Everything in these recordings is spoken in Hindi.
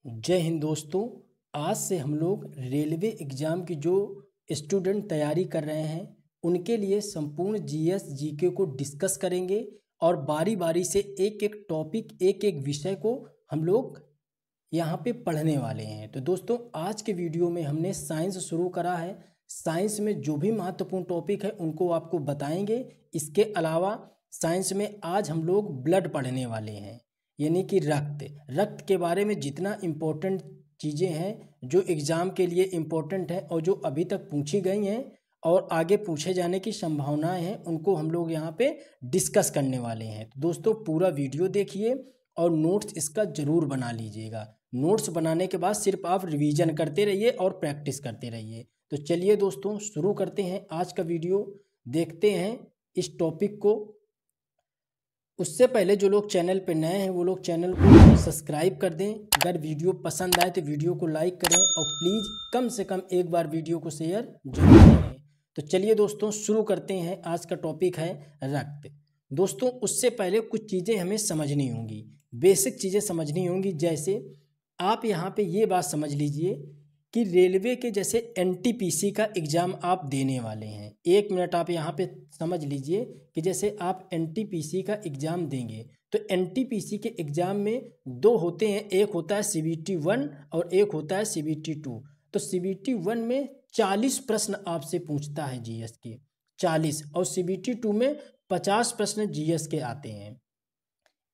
जय हिंद दोस्तों। आज से हम लोग रेलवे एग्ज़ाम की जो स्टूडेंट तैयारी कर रहे हैं उनके लिए संपूर्ण जीएस जीके को डिस्कस करेंगे और बारी बारी से एक एक टॉपिक एक एक विषय को हम लोग यहाँ पे पढ़ने वाले हैं। तो दोस्तों आज के वीडियो में हमने साइंस शुरू करा है। साइंस में जो भी महत्वपूर्ण टॉपिक है उनको आपको बताएंगे। इसके अलावा साइंस में आज हम लोग ब्लड पढ़ने वाले हैं, यानी कि रक्त के बारे में जितना इम्पोर्टेंट चीज़ें हैं जो एग्ज़ाम के लिए इम्पोर्टेंट हैं और जो अभी तक पूछी गई हैं और आगे पूछे जाने की संभावनाएं हैं उनको हम लोग यहाँ पे डिस्कस करने वाले हैं। तो दोस्तों पूरा वीडियो देखिए और नोट्स इसका ज़रूर बना लीजिएगा। नोट्स बनाने के बाद सिर्फ आप रिवीजन करते रहिए और प्रैक्टिस करते रहिए। तो चलिए दोस्तों शुरू करते हैं आज का वीडियो, देखते हैं इस टॉपिक को। उससे पहले जो लोग चैनल पे नए हैं वो लोग चैनल को सब्सक्राइब कर दें। अगर वीडियो पसंद आए तो वीडियो को लाइक करें और प्लीज़ कम से कम एक बार वीडियो को शेयर जरूर करें। तो चलिए दोस्तों शुरू करते हैं। आज का टॉपिक है रक्त। दोस्तों उससे पहले कुछ चीज़ें हमें समझनी होंगी, बेसिक चीज़ें समझनी होंगी। जैसे आप यहाँ पे ये बात समझ लीजिए कि रेलवे के जैसे एनटीपीसी का एग्ज़ाम आप देने वाले हैं। एक मिनट आप यहाँ पे समझ लीजिए कि जैसे आप एनटीपीसी का एग्ज़ाम देंगे तो एनटीपीसी के एग्ज़ाम में दो होते हैं, एक होता है सीबीटी 1 और एक होता है सीबीटी 2। तो सीबीटी 1 में 40 प्रश्न आपसे पूछता है जीएस के, 40, और सीबीटी 2 में 50 प्रश्न जीएस के आते हैं।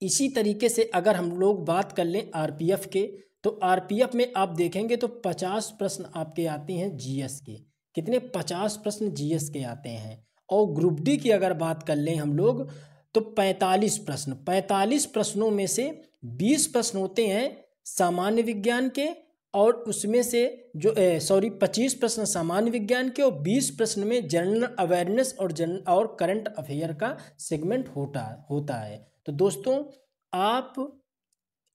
इसी तरीके से अगर हम लोग बात कर लें आरपीएफ के, तो आरपीएफ में आप देखेंगे तो 50 प्रश्न आपके आते हैं जीएस के। कितने? 50 प्रश्न जीएस के आते हैं। और ग्रुप डी की अगर बात कर लें हम लोग तो 45 प्रश्न, 45 प्रश्नों में से 20 प्रश्न होते हैं सामान्य विज्ञान के और उसमें से जो 25 प्रश्न सामान्य विज्ञान के और 20 प्रश्न में जनरल अवेयरनेस और करंट अफेयर का सेगमेंट होता है। तो दोस्तों आप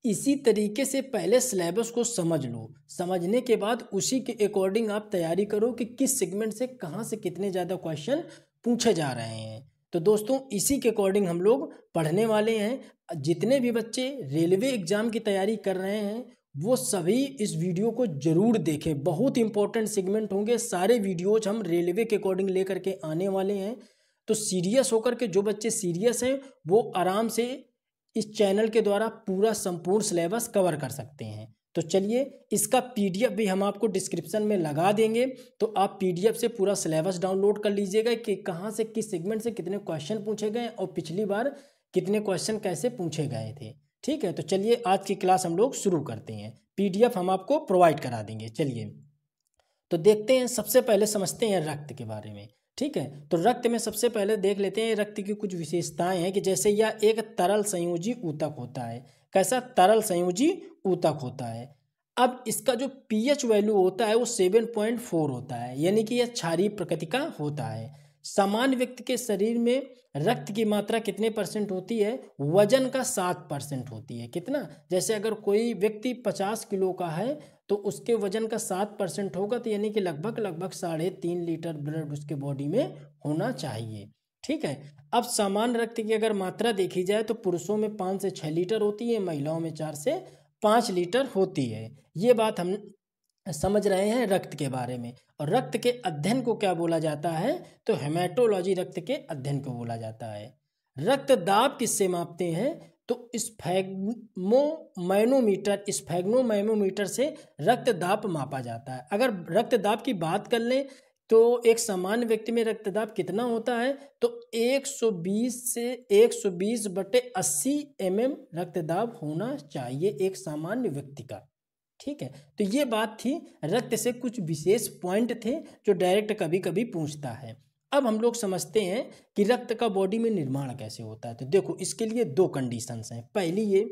इसी तरीके से पहले सिलेबस को समझ लो, समझने के बाद उसी के अकॉर्डिंग आप तैयारी करो कि किस सेगमेंट से कहाँ से कितने ज़्यादा क्वेश्चन पूछे जा रहे हैं। तो दोस्तों इसी के अकॉर्डिंग हम लोग पढ़ने वाले हैं। जितने भी बच्चे रेलवे एग्ज़ाम की तैयारी कर रहे हैं वो सभी इस वीडियो को ज़रूर देखें। बहुत इंपॉर्टेंट सेगमेंट होंगे, सारे वीडियोज हम रेलवे के अकॉर्डिंग लेकर के आने वाले हैं। तो सीरियस होकर के जो बच्चे सीरियस हैं वो आराम से इस चैनल के द्वारा पूरा संपूर्ण सिलेबस कवर कर सकते हैं। तो चलिए इसका पीडीएफ भी हम आपको डिस्क्रिप्शन में लगा देंगे, तो आप पीडीएफ से पूरा सिलेबस डाउनलोड कर लीजिएगा कि कहाँ से किस सेगमेंट से कितने क्वेश्चन पूछे गए और पिछली बार कितने क्वेश्चन कैसे पूछे गए थे। ठीक है, तो चलिए आज की क्लास हम लोग शुरू करते हैं। पीडीएफ हम आपको प्रोवाइड करा देंगे। चलिए तो देखते हैं, सबसे पहले समझते हैं रक्त के बारे में। ठीक है, तो रक्त में सबसे पहले देख लेते हैं रक्त की कुछ विशेषताएं हैं कि जैसे यह एक तरल संयोजी ऊतक होता है। कैसा? तरल संयोजी ऊतक होता है। अब इसका जो पीएच वैल्यू होता है वो 7.4 होता है, यानी कि यह क्षारीय प्रकृति का होता है। सामान्य व्यक्ति के शरीर में रक्त की मात्रा कितने परसेंट होती है? वजन का 7% होती है। कितना? जैसे अगर कोई व्यक्ति 50 किलो का है तो उसके वजन का 7% होगा, तो यानी कि लगभग 3.5 लीटर ब्लड उसके बॉडी में होना चाहिए। ठीक है, अब सामान्य रक्त की अगर मात्रा देखी जाए तो पुरुषों में 5 से 6 लीटर होती है, महिलाओं में 4 से 5 लीटर होती है। ये बात हम समझ रहे हैं रक्त के बारे में। और रक्त के अध्ययन को क्या बोला जाता है? तो हेमेटोलॉजी रक्त के अध्ययन को बोला जाता है। रक्त दाब किससे मापते हैं? तो स्फैग्नोमैनोमीटर से रक्त दाब मापा जाता है। अगर रक्त दाब की बात कर लें तो एक सामान्य व्यक्ति में रक्त दाब कितना होता है? तो 120 से 120/80 mm रक्त दाब होना चाहिए एक सामान्य व्यक्ति का। ठीक है, तो ये बात थी। रक्त से कुछ विशेष पॉइंट थे जो डायरेक्ट कभी कभी पूछता है। अब हम लोग समझते हैं कि रक्त का बॉडी में निर्माण कैसे होता है। तो देखो इसके लिए दो कंडीशंस हैं। पहली ये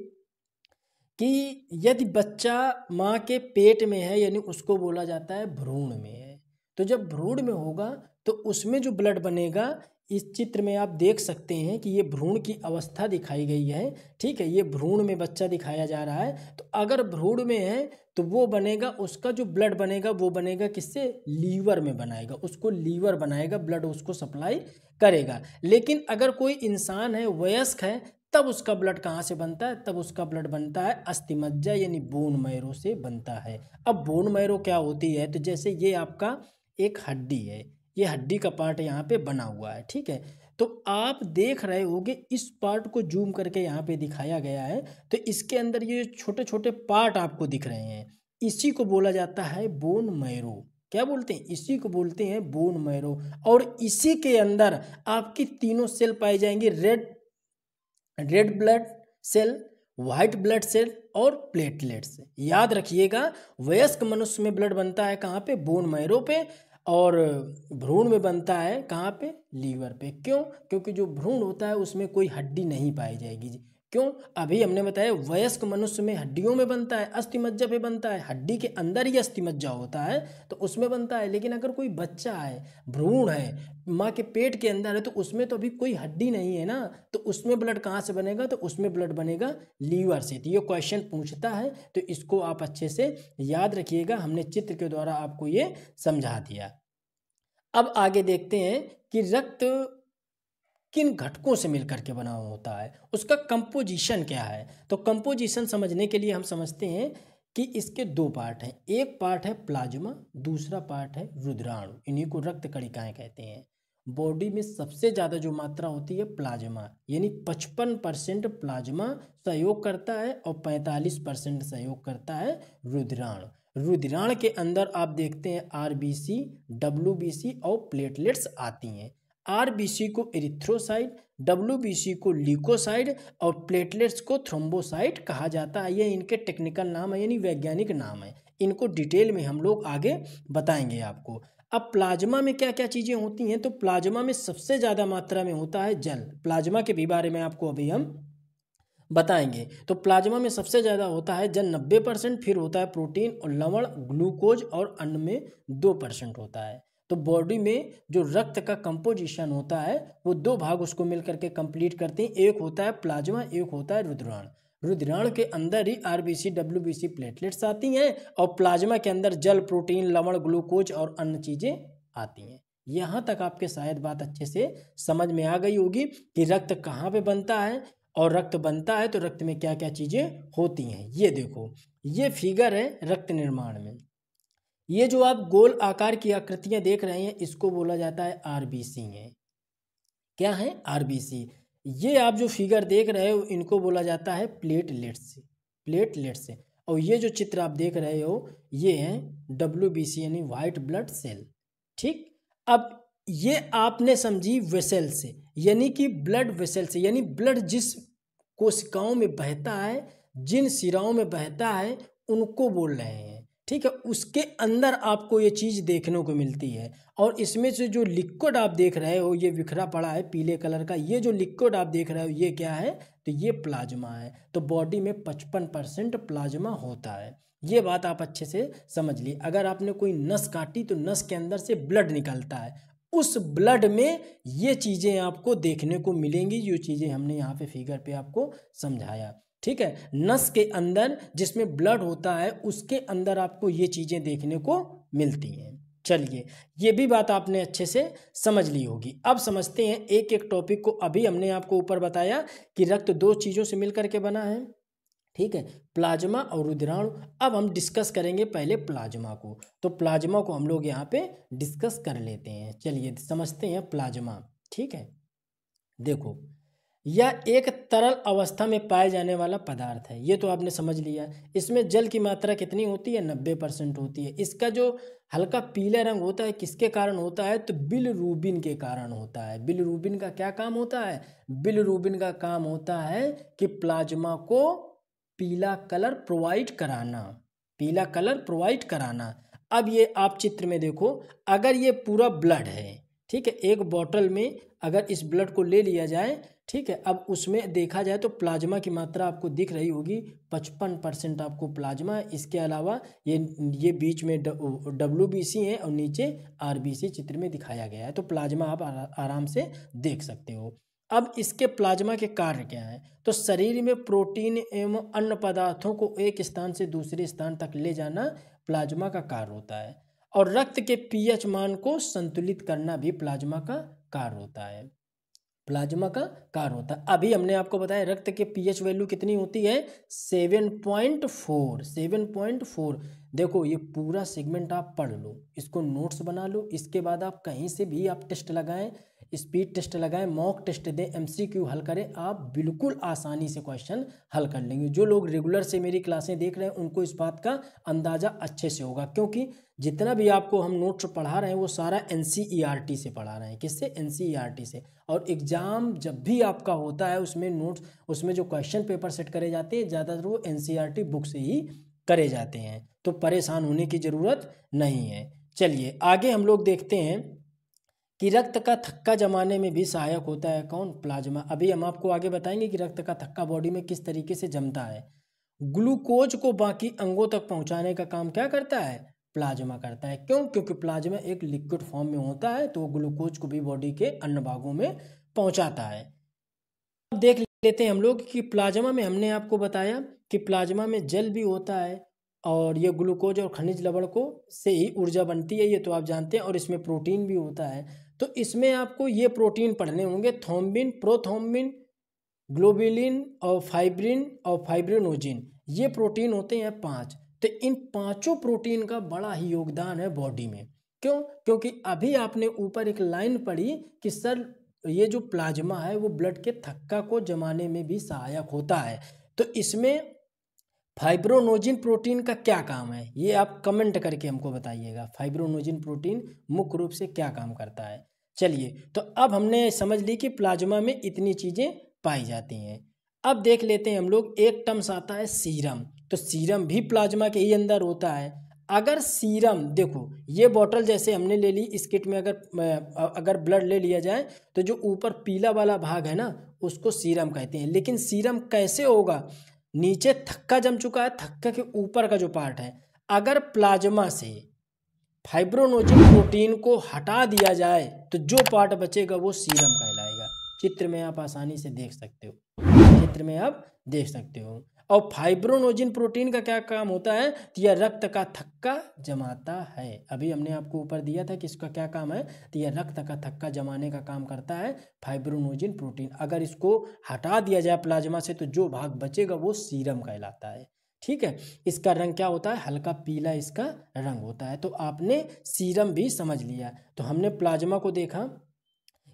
कि यदि बच्चा माँ के पेट में है, यानी उसको बोला जाता है भ्रूण में है, तो जब भ्रूण में होगा तो उसमें जो ब्लड बनेगा, इस चित्र में आप देख सकते हैं कि ये भ्रूण की अवस्था दिखाई गई है। ठीक है, ये भ्रूण में बच्चा दिखाया जा रहा है। तो अगर भ्रूण में है तो वो बनेगा, उसका जो ब्लड बनेगा वो बनेगा किससे? लीवर में बनाएगा, उसको लीवर बनाएगा, ब्लड उसको सप्लाई करेगा। लेकिन अगर कोई इंसान है, वयस्क है, तब उसका ब्लड कहाँ से बनता है? तब उसका ब्लड बनता है अस्थिमज्जा यानी बोन मैरो से बनता है। अब बोन मैरो क्या होती है? तो जैसे ये आपका एक हड्डी है, ये हड्डी का पार्ट यहाँ पे बना हुआ है, ठीक है। तो आप देख रहे होगे इस पार्ट को जूम करके यहाँ पे दिखाया गया है, तो इसके अंदर ये छोटे छोटे पार्ट आपको दिख रहे हैं, इसी को बोला जाता है बोन मैरो। क्या बोलते हैं? इसी को बोलते हैं बोन मैरो। और इसी के अंदर आपकी तीनों सेल पाई जाएंगी, red blood cell, white blood cell और प्लेटलेट्स। याद रखिएगा, वयस्क मनुष्य में ब्लड बनता है कहाँ पे? बोन मैरो पे। और भ्रूण में बनता है कहाँ पे? लीवर पे। क्यों? क्योंकि जो भ्रूण होता है उसमें कोई हड्डी नहीं पाई जाएगी जी। क्यों? अभी हमने बताया वयस्क मनुष्य में हड्डियों में बनता है, अस्थिमज्जा पे बनता है, हड्डी के अंदर ही अस्थिमज्जा होता है तो उसमें बनता है। लेकिन अगर कोई बच्चा है, भ्रूण है, माँ के पेट के अंदर है, तो उसमें तो अभी कोई हड्डी नहीं है ना, तो उसमें ब्लड कहाँ से बनेगा? तो उसमें ब्लड बनेगा लीवर से। तो ये क्वेश्चन पूछता है, तो इसको आप अच्छे से याद रखिएगा, हमने चित्र के द्वारा आपको ये समझा दिया। अब आगे देखते हैं कि रक्त किन घटकों से मिलकर के बना होता है, उसका कंपोजिशन क्या है। तो कंपोजिशन समझने के लिए हम समझते हैं कि इसके दो पार्ट हैं, एक पार्ट है प्लाज्मा, दूसरा पार्ट है रुधिराणु, इन्हीं को रक्त कणिकाएं कहते हैं। बॉडी में सबसे ज़्यादा जो मात्रा होती है प्लाज्मा, यानी 55% प्लाज्मा सहयोग करता है और 45% सहयोग करता है रुधिराणु। रुधिराणु के अंदर आप देखते हैं आरबीसी, डब्ल्यूबीसी और प्लेटलेट्स आती हैं। आरबीसी को एरिथ्रोसाइट, डब्ल्यूबीसी को ल्यूकोसाइट और प्लेटलेट्स को थ्रोम्बोसाइट कहा जाता है। ये इनके टेक्निकल नाम है, यानी वैज्ञानिक नाम है। इनको डिटेल में हम लोग आगे बताएंगे आपको। अब प्लाज्मा में क्या क्या चीज़ें होती हैं? तो प्लाज्मा में सबसे ज़्यादा मात्रा में होता है जल। प्लाज्मा के भी बारे में आपको अभी हम बताएंगे। तो प्लाज्मा में सबसे ज़्यादा होता है जल 90%, फिर होता है प्रोटीन और लवण, ग्लूकोज और अन्न में 2% होता है। तो बॉडी में जो रक्त का कंपोजिशन होता है वो दो भाग उसको मिलकर के कंप्लीट करते हैं, एक होता है प्लाज्मा, एक होता है रुधिराणु। रुधिराणु के अंदर ही आरबीसी, डब्ल्यूबीसी, प्लेटलेट्स आती हैं और प्लाज्मा के अंदर जल, प्रोटीन, लवण, ग्लूकोज और अन्य चीज़ें आती हैं। यहाँ तक आपके शायद बात अच्छे से समझ में आ गई होगी कि रक्त कहाँ पे बनता है और रक्त बनता है तो रक्त में क्या क्या चीज़ें होती हैं। ये देखो, ये फिगर है रक्त निर्माण में। ये जो आप गोल आकार की आकृतियां देख रहे हैं इसको बोला जाता है आरबीसी है। क्या है? आरबीसी। ये आप जो फिगर देख रहे हो इनको बोला जाता है प्लेटलेट्स, प्लेटलेट्स। और ये जो चित्र आप देख रहे हो ये है डब्ल्यूबीसी यानी व्हाइट ब्लड सेल। ठीक, अब ये आपने समझी वेसल से, यानी कि ब्लड वेसल से, यानी ब्लड जिस कोशिकाओं में बहता है, जिन सिराओं में बहता है उनको बोल रहे हैं। ठीक है, उसके अंदर आपको ये चीज़ देखने को मिलती है। और इसमें से जो लिक्विड आप देख रहे हो ये बिखरा पड़ा है पीले कलर का, ये जो लिक्विड आप देख रहे हो ये क्या है? तो ये प्लाज्मा है। तो बॉडी में 55% प्लाज्मा होता है। ये बात आप अच्छे से समझ ली। अगर आपने कोई नस काटी तो नस के अंदर से ब्लड निकलता है, उस ब्लड में ये चीज़ें आपको देखने को मिलेंगी, जो चीज़ें हमने यहाँ पे फिगर पे आपको समझाया। ठीक है, नस के अंदर जिसमें ब्लड होता है उसके अंदर आपको ये चीज़ें देखने को मिलती हैं। चलिए, ये भी बात आपने अच्छे से समझ ली होगी। अब समझते हैं एक एक टॉपिक को। अभी हमने आपको ऊपर बताया कि रक्त दो चीज़ों से मिलकर के बना है, ठीक है, प्लाज्मा और रुधिराणु। अब हम डिस्कस करेंगे पहले प्लाज्मा को। तो प्लाज्मा को हम लोग यहाँ पे डिस्कस कर लेते हैं। चलिए समझते हैं प्लाज्मा। ठीक है, देखो यह एक तरल अवस्था में पाए जाने वाला पदार्थ है, ये तो आपने समझ लिया। इसमें जल की मात्रा कितनी होती है? 90% होती है। इसका जो हल्का पीला रंग होता है किसके कारण होता है? तो बिलिरुबिन के कारण होता है। बिलिरुबिन का क्या काम होता है? बिलिरुबिन का काम होता है कि प्लाज्मा को पीला कलर प्रोवाइड कराना, पीला कलर प्रोवाइड कराना। अब ये आप चित्र में देखो, अगर ये पूरा ब्लड है, ठीक है, एक बोतल में अगर इस ब्लड को ले लिया जाए, ठीक है, अब उसमें देखा जाए तो प्लाज्मा की मात्रा आपको दिख रही होगी 55% आपको प्लाज्मा है। इसके अलावा ये बीच में डब्ल्यूबीसी है और नीचे आरबीसी चित्र में दिखाया गया है। तो प्लाज्मा आप आराम से देख सकते हो। अब इसके प्लाज्मा के कार्य क्या हैं? तो शरीर में प्रोटीन एवं अन्य पदार्थों को एक स्थान से दूसरे स्थान तक ले जाना प्लाज्मा का कार्य होता है। और रक्त के पीएच मान को संतुलित करना भी प्लाज्मा का कार्य होता है। प्लाज्मा का कार्य होता है। अभी हमने आपको बताया रक्त के पीएच वैल्यू कितनी होती है, 7.4। 7.4। देखो ये पूरा सेगमेंट आप पढ़ लो, इसको नोट्स बना लो, इसके बाद आप कहीं से भी आप टेस्ट लगाएं, स्पीड टेस्ट लगाएं, मॉक टेस्ट दें, एमसीक्यू हल करें, आप बिल्कुल आसानी से क्वेश्चन हल कर लेंगे। जो लोग रेगुलर से मेरी क्लासें देख रहे हैं उनको इस बात का अंदाज़ा अच्छे से होगा, क्योंकि जितना भी आपको हम नोट्स पढ़ा रहे हैं वो सारा एनसीईआरटी से पढ़ा रहे हैं। किससे? एनसीईआरटी से। और एग्ज़ाम जब भी आपका होता है उसमें नोट्स, उसमें जो क्वेश्चन पेपर सेट करे जाते हैं ज़्यादातर वो एनसीईआरटी बुक से ही करे जाते हैं, तो परेशान होने की ज़रूरत नहीं है। चलिए आगे हम लोग देखते हैं कि रक्त का थक्का जमाने में भी सहायक होता है कौन? प्लाज्मा। अभी हम आपको आगे बताएंगे कि रक्त का थक्का बॉडी में किस तरीके से जमता है। ग्लूकोज को बाकी अंगों तक पहुंचाने का काम क्या करता है? प्लाज्मा करता है। क्यों? क्योंकि प्लाज्मा एक लिक्विड फॉर्म में होता है, तो वो ग्लूकोज को भी बॉडी के अन्य भागों में पहुंचाता है। अब देख लेते हैं हम लोग कि प्लाज्मा में, हमने आपको बताया कि प्लाज्मा में जल भी होता है और ये ग्लूकोज और खनिज लवण को से ही ऊर्जा बनती है, ये तो आप जानते हैं। और इसमें प्रोटीन भी होता है, तो इसमें आपको ये प्रोटीन पढ़ने होंगे, थ्रोम्बिन, प्रोथ्रोम्बिन, ग्लोबुलिन और फाइब्रिन और फाइब्रिनोजिन। ये प्रोटीन होते हैं 5। तो इन पांचों प्रोटीन का बड़ा ही योगदान है बॉडी में। क्यों? क्योंकि अभी आपने ऊपर एक लाइन पढ़ी कि सर ये जो प्लाज्मा है वो ब्लड के थक्का को जमाने में भी सहायक होता है। तो इसमें फाइब्रोनोजिन प्रोटीन का क्या काम है, ये आप कमेंट करके हमको बताइएगा। फाइब्रोनोजिन प्रोटीन मुख्य रूप से क्या काम करता है? चलिए, तो अब हमने समझ ली कि प्लाज्मा में इतनी चीज़ें पाई जाती हैं। अब देख लेते हैं हम लोग, एक टर्म्स आता है सीरम। तो सीरम भी प्लाज्मा के ही अंदर होता है। अगर सीरम, देखो ये बॉटल जैसे हमने ले ली, इस किट में अगर ब्लड ले लिया जाए तो जो ऊपर पीला वाला भाग है ना उसको सीरम कहते हैं। लेकिन सीरम कैसे होगा? नीचे थक्का जम चुका है, थक्का के ऊपर का जो पार्ट है, अगर प्लाज्मा से फाइब्रोनोजिन प्रोटीन को हटा दिया जाए तो जो पार्ट बचेगा वो सीरम कहलाएगा। चित्र में आप आसानी से देख सकते हो, चित्र में आप देख सकते हो। और फाइब्रोनोजिन प्रोटीन का क्या काम होता है? तो यह रक्त का थक्का जमाता है। अभी हमने आपको ऊपर दिया था कि इसका क्या काम है, तो यह रक्त का थक्का जमाने का काम करता है फाइब्रोनोजिन प्रोटीन। अगर इसको हटा दिया जाए प्लाज्मा से तो जो भाग बचेगा वो सीरम कहलाता है। ठीक है, इसका रंग क्या होता है? हल्का पीला इसका रंग होता है। तो आपने सीरम भी समझ लिया। तो हमने प्लाज्मा को देखा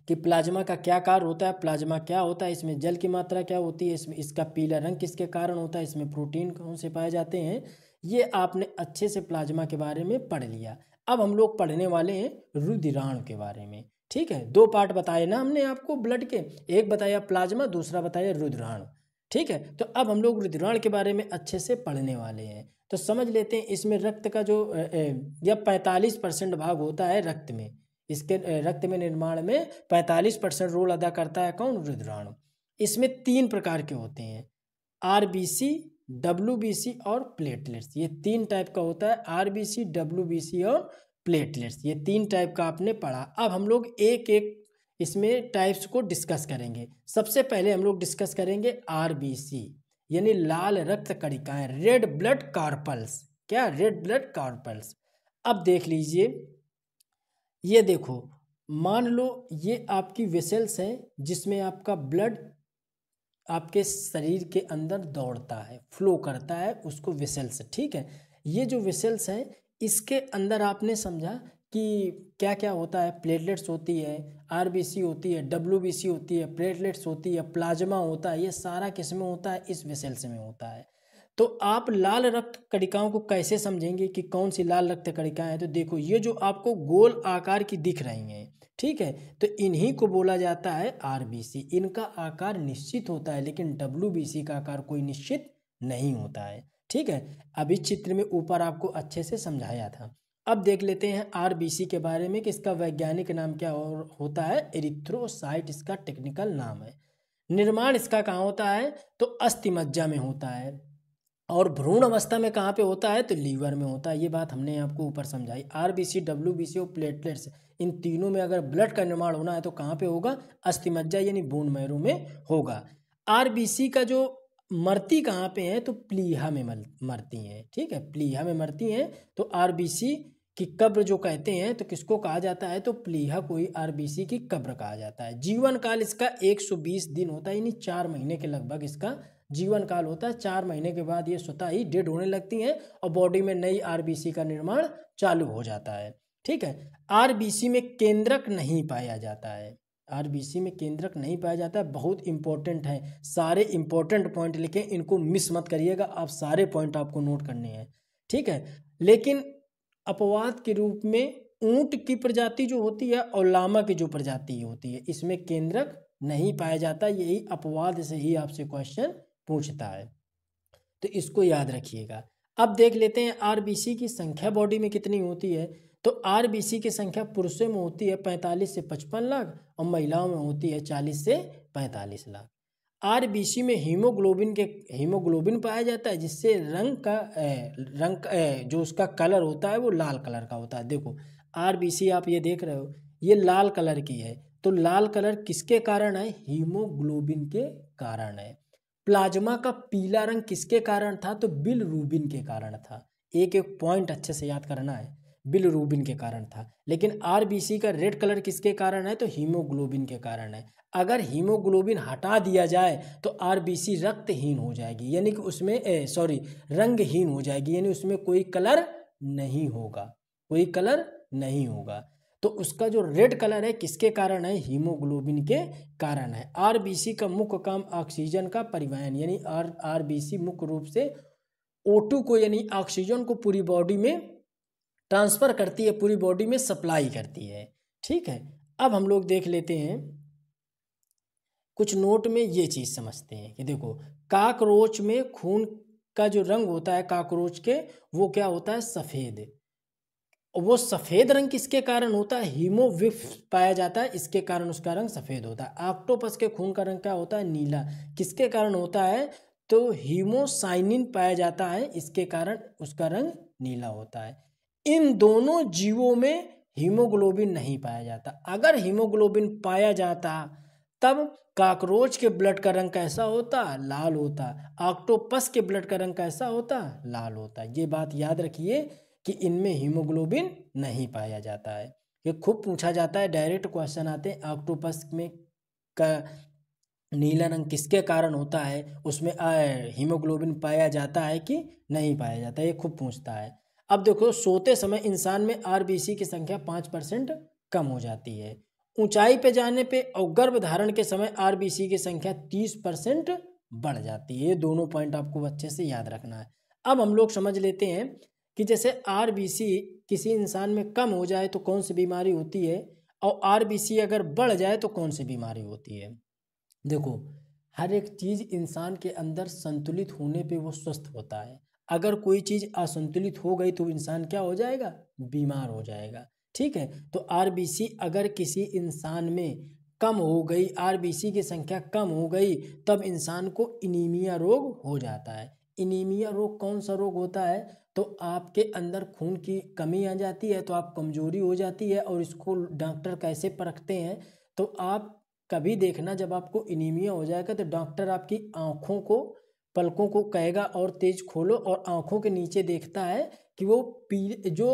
कि प्लाज्मा का क्या कार्य होता है, प्लाज्मा क्या होता है, इसमें जल की मात्रा क्या होती है, इसमें इसका पीला रंग किसके कारण होता है, इसमें प्रोटीन कौन से पाए जाते हैं, ये आपने अच्छे से प्लाज्मा के बारे में पढ़ लिया। अब हम लोग पढ़ने वाले हैं रुधिराणु के बारे में। ठीक है, 2 पार्ट बताए ना हमने आपको ब्लड के, एक बताया प्लाज्मा, दूसरा बताया रुधिराणु। ठीक है, तो अब हम लोग रुधिराणु के बारे में अच्छे से पढ़ने वाले हैं। तो समझ लेते हैं, इसमें रक्त का जो या 45% भाग होता है रक्त में। इसके रक्त में निर्माण में 45% रोल अदा करता है कौन? रुधिराणु। इसमें 3 प्रकार के होते हैं, आरबीसी, डब्ल्यूबीसी और प्लेटलेट्स। ये 3 टाइप का होता है, आरबीसी, डब्ल्यूबीसी और प्लेटलेट्स। ये 3 टाइप का आपने पढ़ा। अब हम लोग एक एक इसमें टाइप्स को डिस्कस करेंगे। सबसे पहले हम लोग डिस्कस करेंगे आरबीसी, यानी लाल रक्त कणिकाएं, रेड ब्लड कार्पल्स। क्या? Red blood carpals. अब देख लीजिए, ये देखो, मान लो ये आपकी वेसल्स हैं जिसमें आपका ब्लड आपके शरीर के अंदर दौड़ता है, फ्लो करता है, उसको वेसल्स। ठीक है, ये जो वेसल्स हैं इसके अंदर आपने समझा कि क्या क्या होता है। प्लेटलेट्स होती है, आरबीसी होती है, डब्ल्यूबीसी होती है, प्लेटलेट्स होती है, प्लाज्मा होता है। ये सारा किस में होता है? इस वेसल्स में होता है। तो आप लाल रक्त कणिकाओं को कैसे समझेंगे कि कौन सी लाल रक्त कणिकाएं हैं? तो देखो, ये जो आपको गोल आकार की दिख रही हैं, ठीक है, तो इन्हीं को बोला जाता है आरबीसी। इनका आकार निश्चित होता है, लेकिन डब्ल्यूबीसी का आकार कोई निश्चित नहीं होता है। ठीक है, अभी चित्र में ऊपर आपको अच्छे से समझाया था। अब देख लेते हैं आरबीसी के बारे में कि इसका वैज्ञानिक नाम क्या होता है। एरिथ्रोसाइट इसका टेक्निकल नाम है। निर्माण इसका कहाँ होता है? तो अस्थिमज्जा में होता है। और भ्रूण अवस्था में कहाँ पे होता है? तो लीवर में होता है। ये बात हमने आपको ऊपर समझाई। आरबीसी, डब्ल्यूबीसी और प्लेटलेट्स, इन तीनों में अगर ब्लड का निर्माण होना है तो कहाँ पे होगा? अस्थिमज्जा यानी बोन मैरो में होगा। आरबीसी का जो मरती कहाँ पे है? तो प्लीहा में मरती हैं। ठीक है, प्लीहा में मरती हैं। तो आरबीसी कि कब्र जो कहते हैं तो किसको कहा जाता है, तो प्लीहा कोई आरबीसी की कब्र कहा जाता है। जीवन काल इसका 120 दिन होता है, यानी 4 महीने के लगभग इसका जीवन काल होता है। 4 महीने के बाद ये स्वतः ही डेड होने लगती हैं और बॉडी में नई आरबीसी का निर्माण चालू हो जाता है। ठीक है। आरबीसी में केंद्रक नहीं पाया जाता है, आरबीसी में केंद्रक नहीं पाया जाता है, बहुत इंपॉर्टेंट है। सारे इंपॉर्टेंट पॉइंट लिखें, इनको मिस मत करिएगा, आप सारे पॉइंट आपको नोट करने हैं। ठीक है। लेकिन अपवाद के रूप में ऊंट की प्रजाति जो होती है और लामा की जो प्रजाति होती है, इसमें केंद्रक नहीं पाया जाता। यही अपवाद से ही आपसे क्वेश्चन पूछता है, तो इसको याद रखिएगा। अब देख लेते हैं आरबीसी की संख्या बॉडी में कितनी होती है। तो आरबीसी की संख्या पुरुषों में होती है 45 से 55 लाख और महिलाओं में होती है 40 से 45 लाख। आरबीसी में हीमोग्लोबिन पाया जाता है, जिससे जो उसका कलर होता है वो लाल कलर का होता है। देखो आरबीसी आप ये देख रहे हो, ये लाल कलर की है, तो लाल कलर किसके कारण है, हीमोग्लोबिन के कारण है। प्लाज्मा का पीला रंग किसके कारण था, तो बिलरूबिन के कारण था। एक एक पॉइंट अच्छे से याद करना है, बिलरूबिन के कारण था। लेकिन आरबीसी का रेड कलर किसके कारण है, तो हीमोग्लोबिन के कारण है। अगर हीमोग्लोबिन हटा दिया जाए तो आरबीसी रक्तहीन हो जाएगी, यानी कि उसमें रंगहीन हो जाएगी, यानी उसमें कोई कलर नहीं होगा, कोई कलर नहीं होगा। तो उसका जो रेड कलर है किसके कारण है, हीमोग्लोबिन के कारण है। आरबीसी का मुख्य काम ऑक्सीजन का परिवहन, यानी आरबीसी मुख्य रूप से O2 को यानी ऑक्सीजन को पूरी बॉडी में ट्रांसफर करती है, पूरी बॉडी में सप्लाई करती है। ठीक है। अब हम लोग देख लेते हैं कुछ नोट में ये चीज़ समझते हैं कि देखो काकरोच में खून का जो रंग होता है काकरोच के, वो क्या होता है, सफ़ेद। वो सफ़ेद रंग किसके कारण होता है, हीमोविफ पाया जाता है, इसके कारण उसका रंग सफ़ेद होता है। ऑक्टोपस के खून का रंग क्या होता है, नीला, किसके कारण होता है, तो हीमोसाइनिन पाया जाता है, इसके कारण उसका रंग नीला होता है। इन दोनों जीवों में हीमोग्लोबिन नहीं पाया जाता। अगर हीमोग्लोबिन पाया जाता तब काकरोच के ब्लड का रंग कैसा होता, लाल होता। ऑक्टोपस के ब्लड का रंग कैसा होता, लाल होता। ये बात याद रखिए कि इनमें हीमोग्लोबिन नहीं पाया जाता है। ये खूब पूछा जाता है, डायरेक्ट क्वेश्चन आते हैं, ऑक्टोपस में का नीला रंग किसके कारण होता है, उसमें हीमोग्लोबिन पाया जाता है कि नहीं पाया जाता, ये खूब पूछता है। अब देखो सोते समय इंसान में आरबीसी की संख्या 5% कम हो जाती है। ऊंचाई पे जाने पे और गर्भधारण के समय आरबीसी की संख्या 30% बढ़ जाती है। ये दोनों पॉइंट आपको अच्छे से याद रखना है। अब हम लोग समझ लेते हैं कि जैसे आरबीसी किसी इंसान में कम हो जाए तो कौन सी बीमारी होती है, और आरबीसी अगर बढ़ जाए तो कौन सी बीमारी होती है। देखो हर एक चीज़ इंसान के अंदर संतुलित होने पे वो स्वस्थ होता है। अगर कोई चीज़ असंतुलित हो गई तो इंसान क्या हो जाएगा, बीमार हो जाएगा। ठीक है। तो आरबीसी अगर किसी इंसान में कम हो गई, आरबीसी की संख्या कम हो गई, तब इंसान को एनीमिया रोग हो जाता है। एनीमिया रोग कौन सा रोग होता है, तो आपके अंदर खून की कमी आ जाती है, तो आप कमजोरी हो जाती है। और इसको डॉक्टर कैसे परखते हैं, तो आप कभी देखना जब आपको एनीमिया हो जाएगा तो डॉक्टर आपकी आँखों को, पलकों को कहेगा और तेज खोलो, और आँखों के नीचे देखता है कि वो जो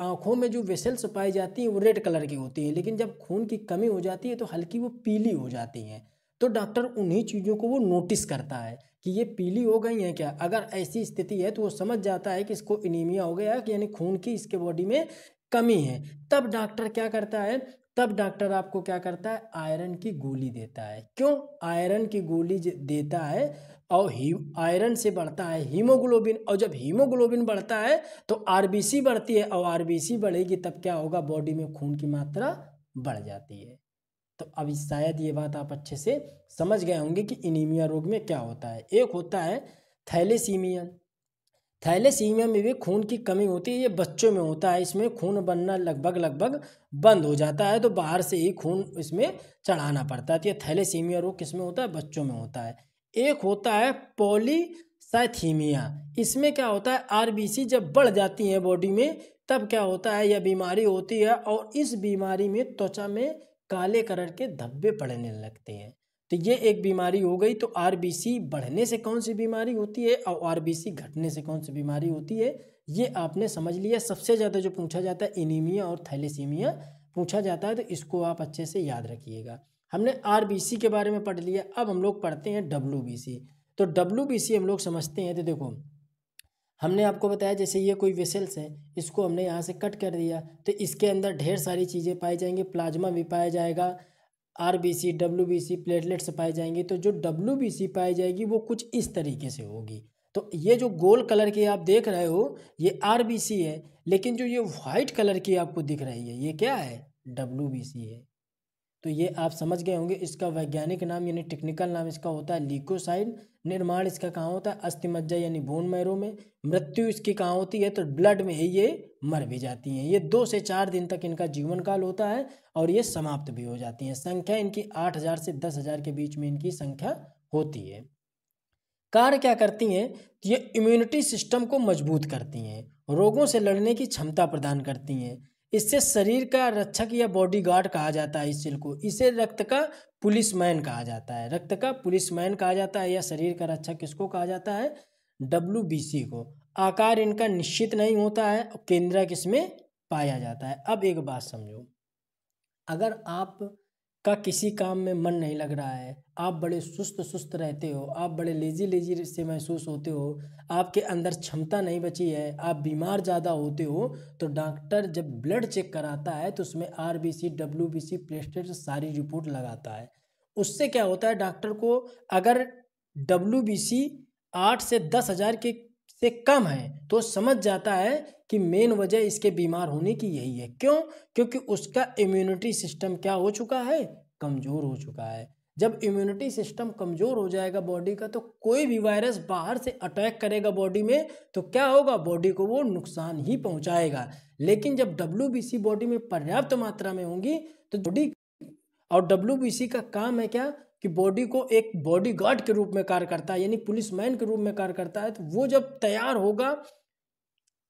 आँखों में जो वेसल्स पाई जाती हैं वो रेड कलर की होती हैं, लेकिन जब खून की कमी हो जाती है तो हल्की वो पीली हो जाती हैं। तो डॉक्टर उन्हीं चीज़ों को वो नोटिस करता है कि ये पीली हो गई हैं क्या। अगर ऐसी स्थिति है तो वो समझ जाता है कि इसको एनीमिया हो गया, यानी खून की इसके बॉडी में कमी है। तब डॉक्टर क्या करता है, तब डॉक्टर आपको क्या करता है, आयरन की गोली देता है। क्यों आयरन की गोली देता है, और आयरन से बढ़ता है हीमोग्लोबिन, और जब हीमोग्लोबिन बढ़ता है तो आरबीसी बढ़ती है, और आरबीसी बढ़ेगी तब क्या होगा, बॉडी में खून की मात्रा बढ़ जाती है। तो अभी शायद ये बात आप अच्छे से समझ गए होंगे कि एनीमिया रोग में क्या होता है। एक होता है थैलेसीमिया। थैलेसीमिया में भी खून की कमी होती है, ये बच्चों में होता है। इसमें खून बनना लगभग बंद हो जाता है, तो बाहर से ही खून इसमें चढ़ाना पड़ता है। तो ये थैलेसीमिया रोग किसमें होता है, बच्चों में होता है। एक होता है पॉलीसाइथीमिया। इसमें क्या होता है, आरबीसी जब बढ़ जाती है बॉडी में तब क्या होता है, यह बीमारी होती है, और इस बीमारी में त्वचा में काले कलर के धब्बे पड़ने लगते हैं। तो ये एक बीमारी हो गई। तो आरबीसी बढ़ने से कौन सी बीमारी होती है और आरबीसी घटने से कौन सी बीमारी होती है, ये आपने समझ लिया। सबसे ज़्यादा जो पूछा जाता है एनीमिया और थैलेसीमिया पूछा जाता है, तो इसको आप अच्छे से याद रखिएगा। हमने आरबीसी के बारे में पढ़ लिया। अब हम लोग पढ़ते हैं डब्ल्यूबीसी। तो डब्ल्यूबीसी हम लोग समझते हैं। तो देखो, हमने आपको बताया जैसे ये कोई वेसल्स है, इसको हमने यहाँ से कट कर दिया तो इसके अंदर ढेर सारी चीज़ें पाई जाएंगी, प्लाज्मा भी पाया जाएगा, आरबीसी डब्ल्यूबीसी प्लेटलेट्स पाए जाएंगे। तो जो डब्ल्यूबीसी पाई जाएगी वो कुछ इस तरीके से होगी। तो ये जो गोल कलर की आप देख रहे हो ये आरबीसी है, लेकिन जो ये वाइट कलर की आपको दिख रही है ये क्या है, डब्ल्यूबीसी है। तो ये आप समझ गए होंगे। इसका वैज्ञानिक नाम यानी टेक्निकल नाम इसका होता है ल्यूकोसाइड। निर्माण इसका कहाँ होता है, अस्थिमज्जा यानी बोन मैरो में। मृत्यु इसकी कहाँ होती है, तो ब्लड में ही ये मर भी जाती हैं। ये 2 से 4 दिन तक इनका जीवन काल होता है और ये समाप्त भी हो जाती हैं। संख्या इनकी 8,000 से 10,000 के बीच में इनकी संख्या होती है। कार्य क्या करती हैं, ये इम्यूनिटी सिस्टम को मजबूत करती हैं, रोगों से लड़ने की क्षमता प्रदान करती हैं। इससे शरीर का रक्षक या बॉडीगार्ड कहा जाता है इस सेल को। इसे रक्त का पुलिसमैन कहा जाता है, रक्त का पुलिसमैन कहा जाता है, या शरीर का रक्षक किसको कहा जाता है, डब्ल्यूबीसी को। आकार इनका निश्चित नहीं होता है, केंद्रक इसमें पाया जाता है। अब एक बात समझो, अगर आप का किसी काम में मन नहीं लग रहा है, आप बड़े सुस्त सुस्त रहते हो, आप बड़े लेजी लेजी से महसूस होते हो, आपके अंदर क्षमता नहीं बची है, आप बीमार ज़्यादा होते हो, तो डॉक्टर जब ब्लड चेक कराता है तो उसमें आरबीसी डब्ल्यूबीसी प्लेटलेट सारी रिपोर्ट लगाता है। उससे क्या होता है, डॉक्टर को अगर डब्ल्यूबीसी 8 से 10,000 के से कम है तो समझ जाता है कि मेन वजह इसके बीमार होने की यही है। क्यों, क्योंकि उसका इम्यूनिटी सिस्टम क्या हो चुका है, कमज़ोर हो चुका है। जब इम्यूनिटी सिस्टम कमज़ोर हो जाएगा बॉडी का, तो कोई भी वायरस बाहर से अटैक करेगा बॉडी में तो क्या होगा, बॉडी को वो नुकसान ही पहुंचाएगा। लेकिन जब डब्ल्यूबीसी बॉडी में पर्याप्त मात्रा में होंगी तो बॉडी, और डब्ल्यूबीसी का काम है क्या, कि बॉडी को एक बॉडीगार्ड के रूप में कार्य करता है, यानी पुलिसमैन के रूप में कार्य करता है। तो वो जब तैयार होगा,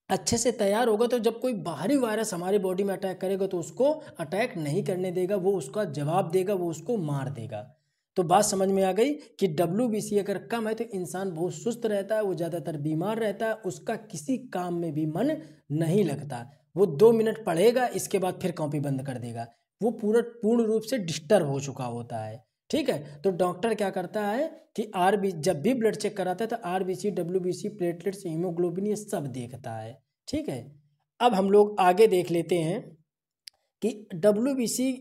अच्छे से तैयार होगा, तो जब कोई बाहरी वायरस हमारी बॉडी में अटैक करेगा तो उसको अटैक नहीं करने देगा, वो उसका जवाब देगा, वो उसको मार देगा। तो बात समझ में आ गई कि डब्ल्यूबीसी अगर कम है तो इंसान बहुत सुस्त रहता है, वो ज़्यादातर बीमार रहता है, उसका किसी काम में भी मन नहीं लगता। वो 2 मिनट पढ़ेगा, इसके बाद फिर कॉपी बंद कर देगा, वो पूर्ण रूप से डिस्टर्ब हो चुका होता है। ठीक है, तो डॉक्टर क्या करता है कि जब भी ब्लड चेक कराता है तो आरबीसी डब्ल्यूबीसी प्लेटलेट्स हीमोग्लोबिन ये सब देखता है। ठीक है, अब हम लोग आगे देख लेते हैं कि डब्ल्यूबीसी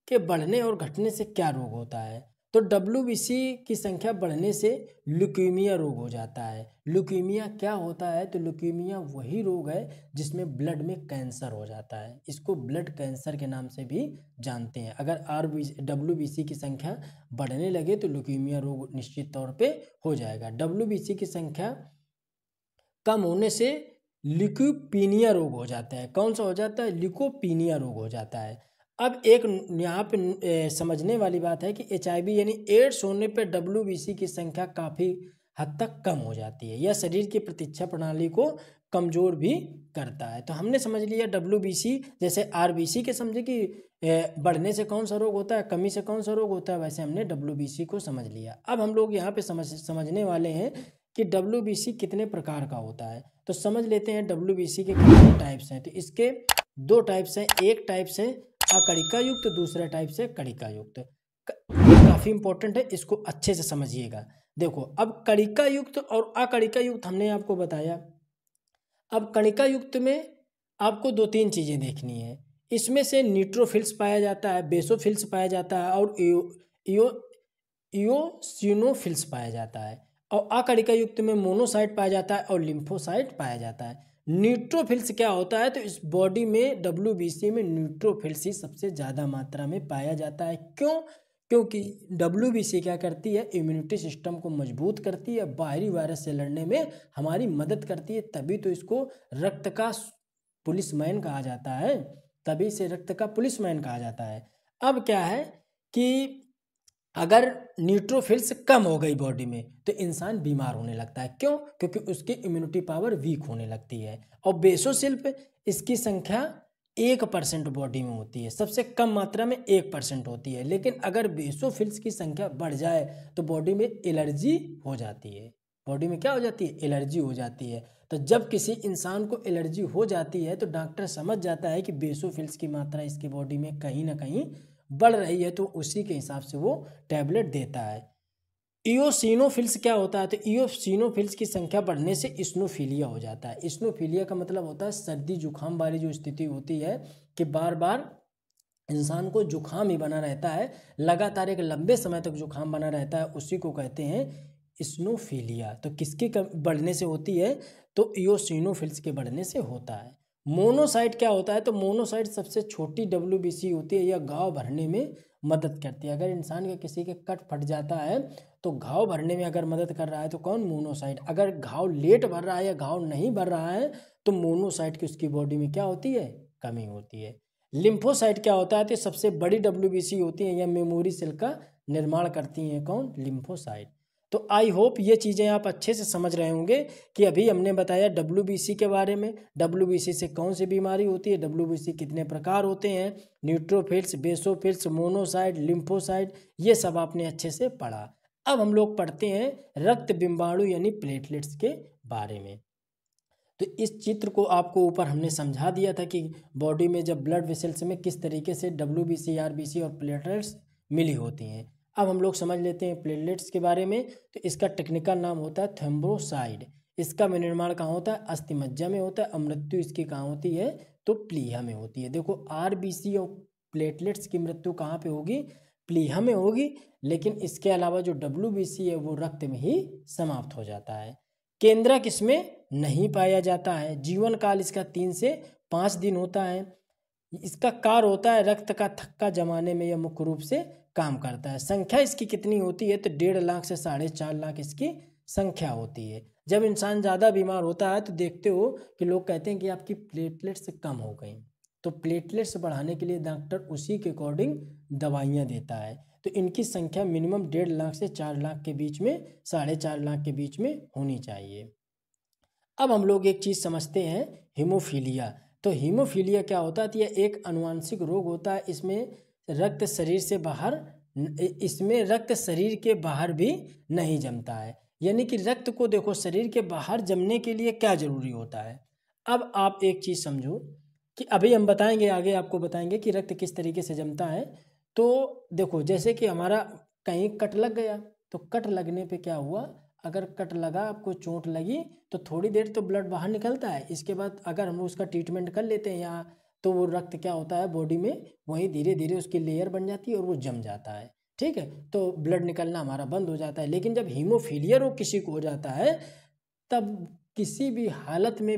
के बढ़ने और घटने से क्या रोग होता है। तो डब्ल्यूबीसी की संख्या बढ़ने से ल्यूकीमिया रोग हो जाता है। ल्यूकीमिया क्या होता है, तो ल्यूकीमिया वही रोग है जिसमें ब्लड में कैंसर हो जाता है, इसको ब्लड कैंसर के नाम से भी जानते हैं। अगर डब्ल्यूबीसी की संख्या बढ़ने लगे तो ल्यूकीमिया रोग निश्चित तौर पे हो जाएगा। डब्ल्यूबीसी की संख्या कम होने से ल्यूकोपीनिया रोग हो जाता है। कौन सा हो जाता है, ल्यूकोपीनिया रोग हो जाता है। अब एक यहाँ पे समझने वाली बात है कि एचआईवी यानी एड्स होने पे डब्ल्यूबीसी की संख्या काफ़ी हद तक कम हो जाती है। यह शरीर की प्रतिरक्षा प्रणाली को कमज़ोर भी करता है। तो हमने समझ लिया डब्ल्यूबीसी, जैसे आरबीसी के समझे कि बढ़ने से कौन सा रोग होता है, कमी से कौन सा रोग होता है, वैसे हमने डब्ल्यूबीसी को समझ लिया। अब हम लोग यहाँ पे समझने वाले हैं कि डब्ल्यूबीसी कितने प्रकार का होता है। तो समझ लेते हैं डब्ल्यूबीसी के कितने टाइप्स हैं। तो इसके 2 टाइप्स हैं, एक टाइप्स है अकणिका युक्त, दूसरा टाइप से कणिका युक्त। ये काफ़ी इंपॉर्टेंट है, इसको अच्छे से समझिएगा। देखो, अब कणिका युक्त और अकणिका युक्त हमने आपको बताया। अब कणिका युक्त में आपको 2-3 चीज़ें देखनी है। इसमें से न्यूट्रोफिल्स पाया जाता है, बेसोफिल्स पाया जाता है और इओसिनोफिल्स पाया जाता है। और अकणिका युक्त में मोनोसाइट पाया जाता है और लिम्फोसाइट पाया जाता है। न्यूट्रोफिल्स क्या होता है, तो इस बॉडी में डब्ल्यूबीसी में न्यूट्रोफिल्स ही सबसे ज़्यादा मात्रा में पाया जाता है। क्यों, क्योंकि डब्ल्यूबीसी क्या करती है, इम्यूनिटी सिस्टम को मजबूत करती है, बाहरी वायरस से लड़ने में हमारी मदद करती है, तभी तो इसको रक्त का पुलिसमैन कहा जाता है, तभी से रक्त का पुलिसमैन कहा जाता है। अब क्या है कि अगर न्यूट्रोफिल्स कम हो गई बॉडी में तो इंसान बीमार होने लगता है। क्यों, क्योंकि उसकी इम्यूनिटी पावर वीक होने लगती है। और बेसोसिल पे इसकी संख्या 1% बॉडी में होती है, सबसे कम मात्रा में 1% होती है। लेकिन अगर बेसोफिल्स की संख्या बढ़ जाए तो बॉडी में एलर्जी हो जाती है। बॉडी में क्या हो जाती है? एलर्जी हो जाती है। तो जब किसी इंसान को एलर्जी हो जाती है तो डॉक्टर समझ जाता है कि बेसोफिल्स की मात्रा इसकी बॉडी में कहीं ना कहीं बढ़ रही है, तो उसी के हिसाब से वो टैबलेट देता है। इयोसिनोफिल्स क्या होता है? तो इयोसिनोफिल्स की संख्या बढ़ने से इस्नोफीलिया हो जाता है। इस्नोफीलिया का मतलब होता है सर्दी जुकाम वाली जो स्थिति होती है कि बार बार इंसान को जुकाम ही बना रहता है, लगातार एक लंबे समय तक जुकाम बना रहता है, उसी को कहते हैं इस्नोफीलिया। तो किसके बढ़ने से होती है? तो इयोसिनोफिल्स के बढ़ने से होता है। मोनोसाइट क्या होता है? तो मोनोसाइट सबसे छोटी WBC होती है, यह घाव भरने में मदद करती है। अगर इंसान के किसी के कट फट जाता है तो घाव भरने में अगर मदद कर रहा है तो कौन? मोनोसाइट। अगर घाव लेट भर रहा है या घाव नहीं भर रहा है तो मोनोसाइट की उसकी बॉडी में क्या होती है? कमी होती है। लिम्फोसाइट क्या होता है? तो सबसे बड़ी WBC होती है, या मेमोरी सेल का निर्माण करती हैं। कौन? लिम्फोसाइट। तो आई होप ये चीज़ें आप अच्छे से समझ रहे होंगे कि अभी हमने बताया WBC के बारे में, WBC से कौन सी बीमारी होती है, WBC कितने प्रकार होते हैं, न्यूट्रोफिल्स, बेसोफिल्स, मोनोसाइट, लिम्फोसाइट, ये सब आपने अच्छे से पढ़ा। अब हम लोग पढ़ते हैं रक्त बिंबाणु यानी प्लेटलेट्स के बारे में। तो इस चित्र को आपको ऊपर हमने समझा दिया था कि बॉडी में जब ब्लड वेसल्स में किस तरीके से WBC, RBC और प्लेटलेट्स मिली होती हैं। अब हम लोग समझ लेते हैं प्लेटलेट्स के बारे में। तो इसका टेक्निकल नाम होता है थ्रोम्बोसाइड। इसका निर्माण कहाँ होता है? अस्थिमज्जा में होता है। और मृत्यु इसकी कहाँ होती है? तो प्लीहा में होती है। देखो RBC और प्लेटलेट्स की मृत्यु कहाँ पे होगी? प्लीहा में होगी। लेकिन इसके अलावा जो WBC है वो रक्त में ही समाप्त हो जाता है। केंद्रक इसमें नहीं पाया जाता है। जीवन काल इसका 3 से 5 दिन होता है। इसका कार्य होता है रक्त का थक्का जमाने में, यह मुख्य रूप से काम करता है। संख्या इसकी कितनी होती है? तो 1.5 लाख से 4.5 लाख इसकी संख्या होती है। जब इंसान ज़्यादा बीमार होता है तो देखते हो कि लोग कहते हैं कि आपकी प्लेटलेट्स कम हो गई, तो प्लेटलेट्स बढ़ाने के लिए डॉक्टर उसी के अकॉर्डिंग दवाइयाँ देता है। तो इनकी संख्या मिनिमम 1.5 लाख से 4 लाख के बीच में, 4.5 लाख के बीच में होनी चाहिए। अब हम लोग एक चीज़ समझते हैं, हीमोफीलिया। तो हीमोफीलिया क्या होता है? तो यह एक आनुवांशिक रोग होता है। इसमें रक्त शरीर के बाहर भी नहीं जमता है। यानी कि रक्त को देखो शरीर के बाहर जमने के लिए क्या जरूरी होता है। अब आप एक चीज़ समझो कि अभी हम बताएंगे, आगे आपको बताएंगे कि रक्त किस तरीके से जमता है। तो देखो जैसे कि हमारा कहीं कट लग गया, तो कट लगने पे क्या हुआ? अगर कट लगा, आपको चोट लगी, तो थोड़ी देर तो ब्लड बाहर निकलता है। इसके बाद अगर हम उसका ट्रीटमेंट कर लेते हैं यहाँ, तो वो रक्त क्या होता है बॉडी में, वहीं धीरे धीरे उसकी लेयर बन जाती है और वो जम जाता है। ठीक है, तो ब्लड निकलना हमारा बंद हो जाता है। लेकिन जब हीमोफीलिया रोग किसी को हो जाता है, तब किसी भी हालत में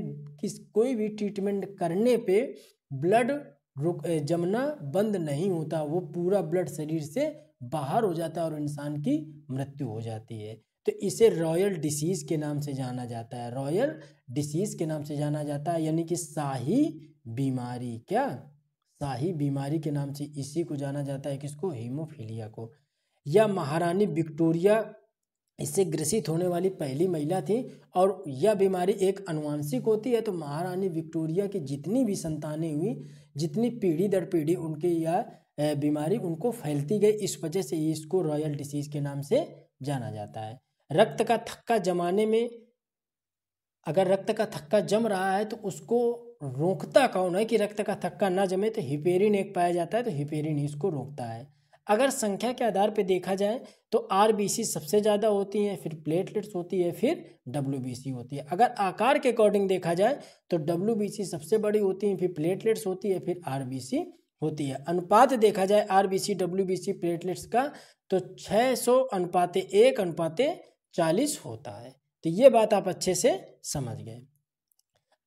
कोई भी ट्रीटमेंट करने पे ब्लड जमना बंद नहीं होता। वो पूरा ब्लड शरीर से बाहर हो जाता है और इंसान की मृत्यु हो जाती है। तो इसे रॉयल डिसीज़ के नाम से जाना जाता है। रॉयल डिसीज़ के नाम से जाना जाता है, यानी कि शाही बीमारी। क्या? शाही बीमारी के नाम से इसी को जाना जाता है। किसको? हीमोफीलिया को। यह महारानी विक्टोरिया इससे ग्रसित होने वाली पहली महिला थी, और यह बीमारी एक आनुवांशिक होती है। तो महारानी विक्टोरिया की जितनी भी संतानें हुई, जितनी पीढ़ी दर पीढ़ी उनकी यह बीमारी उनको फैलती गई, इस वजह से इसको रॉयल डिसीज़ के नाम से जाना जाता है। रक्त का थक्का जमाने में, अगर रक्त का थक्का जम रहा है तो उसको रोकता कौन है कि रक्त का थक्का ना जमे? तो हिपेरिन एक पाया जाता है, तो हिपेरिन इसको रोकता है। अगर संख्या के आधार पे देखा जाए तो RBC सबसे ज़्यादा होती हैं, फिर प्लेटलेट्स होती है, फिर WBC होती है। अगर आकार के अकॉर्डिंग देखा जाए तो WBC सबसे बड़ी होती है, फिर प्लेटलेट्स होती है, फिर RBC होती है। अनुपात देखा जाए RBC WBC प्लेटलेट्स का तो 600:1:40 होता है। तो ये बात आप अच्छे से समझ गए।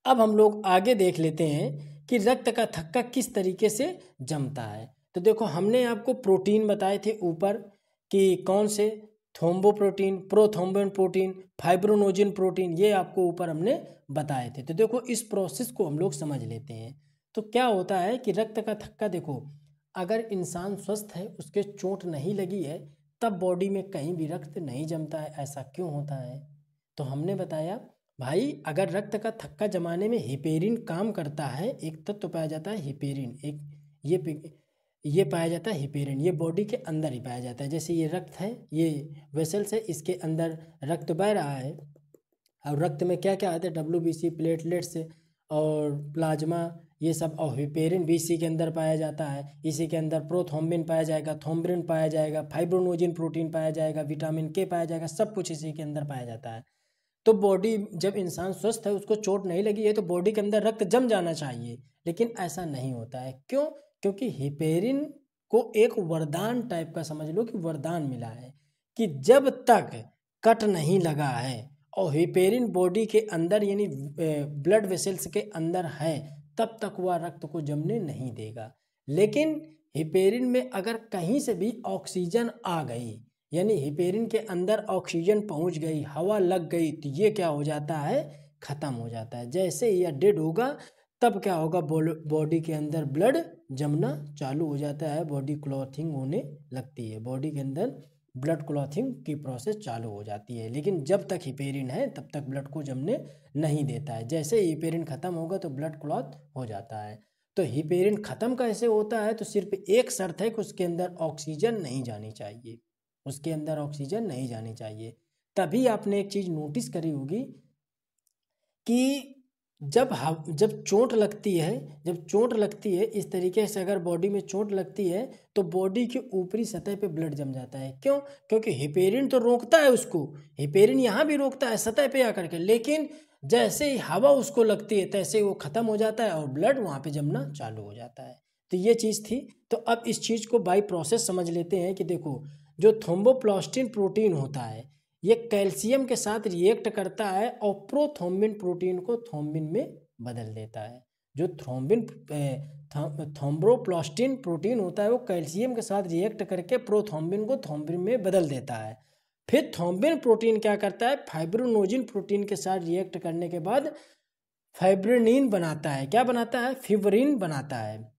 अब हम लोग आगे देख लेते हैं कि रक्त का थक्का किस तरीके से जमता है। तो देखो हमने आपको प्रोटीन बताए थे ऊपर कि कौन से, थ्रोम्बोप्रोटीन, प्रोथ्रोम्बिन प्रोटीन, फाइब्रोनोजिन प्रोटीन, ये आपको ऊपर हमने बताए थे। तो देखो इस प्रोसेस को हम लोग समझ लेते हैं। तो क्या होता है कि रक्त का थक्का, देखो अगर इंसान स्वस्थ है, उसके चोट नहीं लगी है, तब बॉडी में कहीं भी रक्त नहीं जमता है। ऐसा क्यों होता है? तो हमने बताया भाई अगर रक्त का थक्का जमाने में हिपेरिन काम करता है, एक तत्व पाया जाता है हिपेरिन, एक ये पाया जाता है हिपेरिन, ये बॉडी के अंदर ही पाया जाता है। जैसे ये रक्त है, ये वेसल्स है, इसके अंदर रक्त बह रहा है। अब रक्त में क्या क्या आता है, WBC, प्लेटलेट्स और प्लाज्मा, ये सब, और हिपेरिन भी इसी के अंदर पाया जाता है। इसी के अंदर प्रोथ्रोम्बिन पाया जाएगा, थ्रोम्बिन पाया जाएगा, फाइब्रोनोजिन प्रोटीन पाया जाएगा, विटामिन के पाया जाएगा, सब कुछ इसी के अंदर पाया जाता है। तो बॉडी, जब इंसान स्वस्थ है, उसको चोट नहीं लगी है, तो बॉडी के अंदर रक्त जम जाना चाहिए, लेकिन ऐसा नहीं होता है। क्यों? क्योंकि हिपेरिन को एक वरदान टाइप का समझ लो कि वरदान मिला है कि जब तक कट नहीं लगा है और हिपेरिन बॉडी के अंदर यानी ब्लड वेसल्स के अंदर है, तब तक वह रक्त को जमने नहीं देगा। लेकिन हिपेरिन में अगर कहीं से भी ऑक्सीजन आ गई, यानी हिपेरिन के अंदर ऑक्सीजन पहुंच गई, हवा लग गई, तो ये क्या हो जाता है, खत्म हो जाता है। जैसे ही यह डेड होगा, तब क्या होगा, बॉडी के अंदर ब्लड जमना चालू हो जाता है, बॉडी क्लॉथिंग होने लगती है, बॉडी के अंदर ब्लड क्लॉथिंग की प्रोसेस चालू हो जाती है। लेकिन जब तक हिपेरिन है तब तक ब्लड को जमने नहीं देता है। जैसे ही हिपेरिन खत्म होगा तो ब्लड क्लॉथ हो जाता है। तो हिपेरिन खत्म कैसे होता है, तो सिर्फ एक शर्त है कि उसके अंदर ऑक्सीजन नहीं जानी चाहिए, उसके अंदर ऑक्सीजन नहीं जानी चाहिए। तभी आपने एक चीज नोटिस करी होगी कि जब चोट लगती है, जब चोट लगती है इस तरीके से, अगर बॉडी में चोट लगती है तो बॉडी की ऊपरी सतह पे ब्लड जम जाता है। क्यों? क्योंकि हिपेरिन तो रोकता है उसको, हिपेरिन यहाँ भी रोकता है सतह पे आकर के, लेकिन जैसे ही हवा उसको लगती है तैसे ही वो खत्म हो जाता है और ब्लड वहाँ पे जमना चालू हो जाता है। तो ये चीज़ थी। तो अब इस चीज़ को बाई प्रोसेस समझ लेते हैं कि देखो, जो थ्रोम्बोप्लास्टिन प्रोटीन होता है, ये कैल्शियम के साथ रिएक्ट करता है और प्रोथ्रोम्बिन प्रोटीन को थ्रोम्बिन में बदल देता है। जो थ्रोम्बोप्लास्टिन प्रोटीन होता है वो कैल्शियम के साथ रिएक्ट करके प्रोथ्रोम्बिन को थ्रोम्बिन में बदल देता है। फिर थ्रोम्बिन प्रोटीन क्या करता है, फाइब्रोनोजिन प्रोटीन के साथ रिएक्ट करने के बाद फाइब्रिनिन बनाता है। क्या बनाता है? फिब्रिन बनाता है।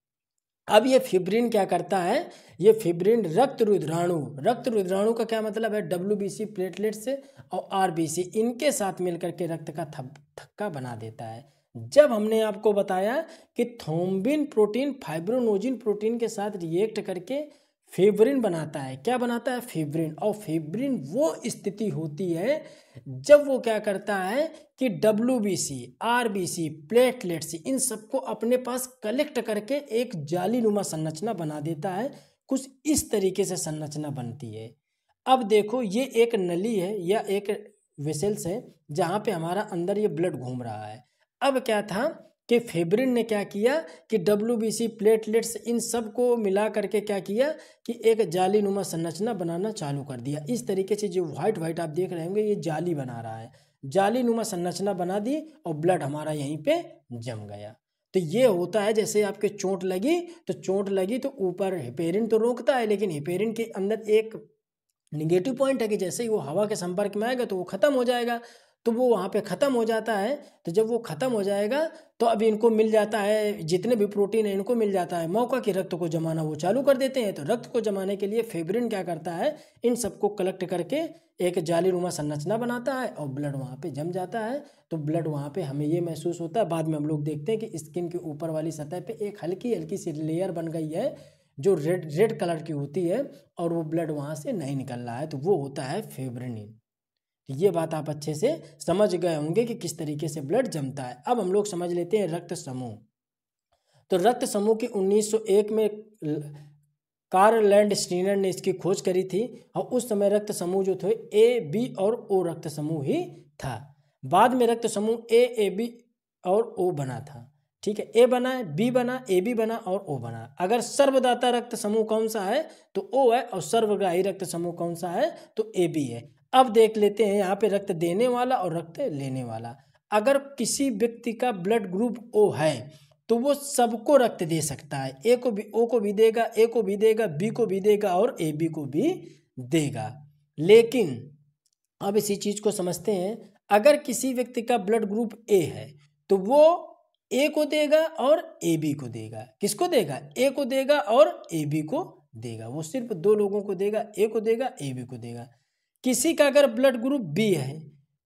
अब ये फिब्रिन क्या करता है, ये फिब्रिन रक्त रुधिराणु का क्या मतलब है, WBC, प्लेटलेट्स और RBC, इनके साथ मिलकर के रक्त का थक्का बना देता है। जब हमने आपको बताया कि थ्रोम्बिन प्रोटीन फाइब्रोनोजिन प्रोटीन के साथ रिएक्ट करके फिब्रिन बनाता है, क्या बनाता है, फिब्रिन। और फिब्रिन वो स्थिति होती है जब वो क्या करता है कि WBC, RBC, प्लेटलेट्स, इन सबको अपने पास कलेक्ट करके एक जालीनुमा संरचना बना देता है। कुछ इस तरीके से संरचना बनती है। अब देखो, ये एक नली है या एक वेसल्स है जहाँ पे हमारा अंदर ये ब्लड घूम रहा है। अब क्या था कि फिब्रिन ने क्या किया कि WBC, प्लेटलेट्स, इन सब को मिला करके क्या किया कि एक जालीनुमा संरचना बनाना चालू कर दिया। इस तरीके से जो व्हाइट व्हाइट आप देख रहे होंगे, ये जाली बना रहा है, जालीनुमा संरचना बना दी और ब्लड हमारा यहीं पे जम गया। तो ये होता है, जैसे आपके चोट लगी तो ऊपर हिपेरिन तो रोकता है, लेकिन हिपेरिन के अंदर एक निगेटिव पॉइंट है कि जैसे ही वो हवा के संपर्क में आएगा तो वो खत्म हो जाएगा। तो वो वहाँ पे ख़त्म हो जाता है। तो जब वो ख़त्म हो जाएगा तो अब इनको मिल जाता है, जितने भी प्रोटीन है इनको मिल जाता है मौका कि रक्त को जमाना वो चालू कर देते हैं। तो रक्त को जमाने के लिए फिब्रिन क्या करता है, इन सबको कलेक्ट करके एक जालीनुमा संरचना बनाता है और ब्लड वहाँ पे जम जाता है। तो ब्लड वहाँ पे हमें ये महसूस होता है, बाद में हम लोग देखते हैं कि स्किन के ऊपर वाली सतह पे एक हल्की हल्की सी लेयर बन गई है जो रेड कलर की होती है और वो ब्लड वहाँ से नहीं निकल रहा है, तो वो होता है फिब्रिनिन। ये बात आप अच्छे से समझ गए होंगे कि किस तरीके से ब्लड जमता है। अब हम लोग समझ लेते हैं रक्त समूह। तो रक्त समूह की 1901 में कार्ल लैंडस्टीनर ने इसकी खोज करी थी और उस समय रक्त समूह जो थे A, B और O रक्त समूह ही था। बाद में रक्त समूह A, B और O बना था। ठीक है, A बना, B बना, AB बना और O बना। अगर सर्वदाता रक्त समूह कौन सा है तो O है और सर्वग्राही रक्त समूह कौन सा है तो AB है। अब देख लेते हैं यहाँ पे रक्त देने वाला और रक्त लेने वाला। अगर किसी व्यक्ति का ब्लड ग्रुप O है तो वो सबको रक्त दे सकता है, A को भी, O को भी देगा, A को भी देगा, B को भी देगा और AB को भी देगा। लेकिन अब इसी चीज को समझते हैं, अगर किसी व्यक्ति का ब्लड ग्रुप A है तो वो A को देगा और AB को देगा। किसको देगा? A को देगा और AB को देगा। वो सिर्फ दो लोगों को देगा, A को देगा, AB को देगा। किसी का अगर ब्लड ग्रुप B है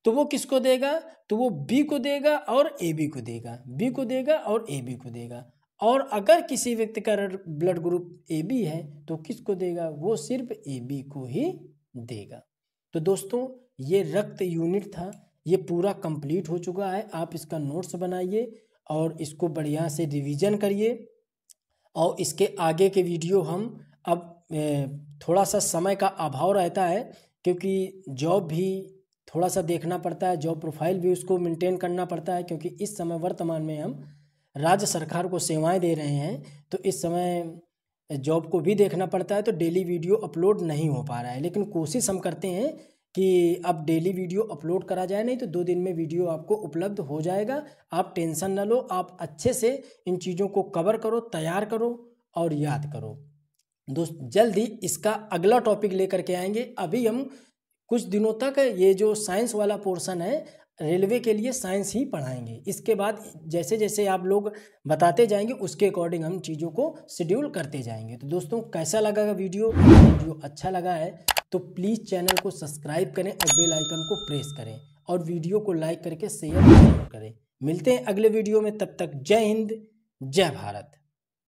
तो वो किसको देगा, तो वो बी को देगा और ए बी को देगा, बी को देगा और ए बी को देगा। और अगर किसी व्यक्ति का ब्लड ग्रुप ए बी है तो किसको देगा, वो सिर्फ ए बी को ही देगा। तो दोस्तों ये रक्त यूनिट था, ये पूरा कंप्लीट हो चुका है। आप इसका नोट्स बनाइए और इसको बढ़िया से रिवीजन करिए। और इसके आगे के वीडियो हम अब थोड़ा सा समय का अभाव रहता है क्योंकि जॉब भी थोड़ा सा देखना पड़ता है, जॉब प्रोफाइल भी उसको मेंटेन करना पड़ता है, क्योंकि इस समय वर्तमान में हम राज्य सरकार को सेवाएं दे रहे हैं, तो इस समय जॉब को भी देखना पड़ता है, तो डेली वीडियो अपलोड नहीं हो पा रहा है। लेकिन कोशिश हम करते हैं कि अब डेली वीडियो अपलोड करा जाए, नहीं तो 2 दिन में वीडियो आपको उपलब्ध हो जाएगा। आप टेंशन ना लो, आप अच्छे से इन चीज़ों को कवर करो, तैयार करो और याद करो। दोस्त जल्द ही इसका अगला टॉपिक लेकर के आएंगे। अभी हम कुछ दिनों तक ये जो साइंस वाला पोर्शन है रेलवे के लिए साइंस ही पढ़ाएंगे। इसके बाद जैसे जैसे आप लोग बताते जाएंगे उसके अकॉर्डिंग हम चीज़ों को शेड्यूल करते जाएंगे। तो दोस्तों कैसा लगा वीडियो अच्छा लगा है तो प्लीज़ चैनल को सब्सक्राइब करें और बेल आइकन को प्रेस करें और वीडियो को लाइक करके शेयर करें। मिलते हैं अगले वीडियो में, तब तक जय हिंद जय भारत।